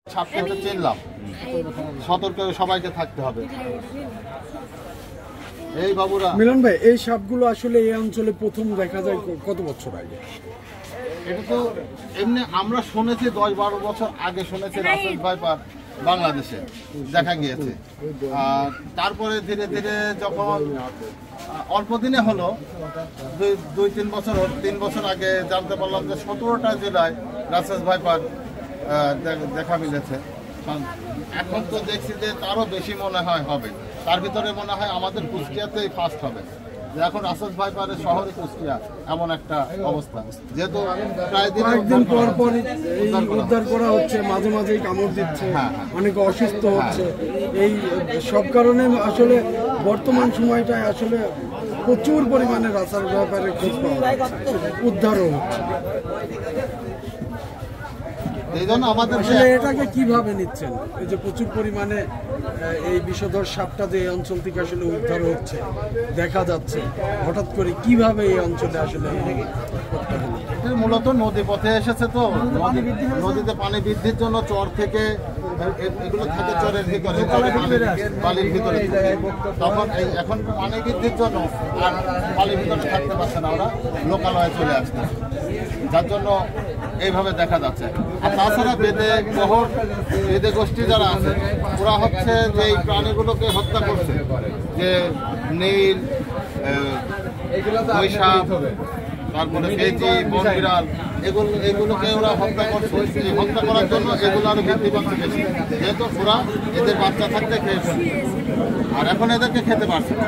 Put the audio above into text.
ছাত্রকে চিনলাম, সতর্ক সবাইকে থাকতে হবে। এই বাবুরা মিলন ভাই, এই সাপগুলো আসলে এই অঞ্চলে প্রথম দেখা যায় কত বছর আগে? এটা তো এমনি আমরা শুনেছি 10-12 বছর আগে শুনেছি রাসেল ভাইপার বাংলাদেশে দেখা গিয়েছে। আর তারপরে ধীরে ধীরে যখন অল্প দিনে হলো 2-3 বছর 3 বছর আগে জানতে পারলাম যে 17টা জেলায় রাসেল ভাইপার দেখা মিলেছে। এখন তো দেখছি যে তারও বেশি মনে হয় হবে। তার ভিতরে মনে হয় আমাদের কুষ্টিয়াতেই ফার্স্ট হবে। এখন রাসেল ভাইপারের শহরে কুষ্টিয়া এমন একটা অবস্থা, যেহেতু প্রায় কয়েকদিন পর পর উদ্ধার করা হচ্ছে, মাঝে মাঝেই কামড় দিচ্ছে, অনেকে অসুস্থ হচ্ছে। এই সব কারণে আসলে বর্তমান সময়টায় আসলে প্রচুর পরিমাণে রাসেল ভাইপারের খোঁজ পাওয়া যাচ্ছে, উদ্ধারও হচ্ছে। এই জন্য আমাদের আসলে এটাকে কিভাবে নিচ্ছেন? এই যে প্রচুর পরিমাণে এই বিষধর সাপটা যে এই অঞ্চল থেকে আসলে উদ্ধার হচ্ছে দেখা যাচ্ছে, হঠাৎ করে কিভাবে এই অঞ্চলে আসলে মূলত নদী পথে এসেছে, তো নদীতে পানি বৃদ্ধির জন্য চর থেকে এগুলো থাকে চরের ভিতরে, বালির ভিতরে। তখন এখন পানি বৃদ্ধির জন্য আর বালির ভিতরে থাকতে পারছে না, ওরা লোকালয়ে চলে আসছে, যার জন্য এইভাবে দেখা যাচ্ছে। আর তাছাড়া বেদে গোষ্ঠী যারা আছে ওরা হচ্ছে যে এই প্রাণীগুলোকে হত্যা করছে, যে নীল, বৈশাখ, তারপরে বেজি, বনবিড়াল, এগুলোকে ওরা হত্যা করছে। এই হত্যা করার জন্য এগুলো আরো বৃদ্ধি পাচ্ছে বেশি, যেহেতু ওরা এদের বাচ্চা থাকতে খেয়ে ফেলছে, আর এখন এদেরকে খেতে পারছে না।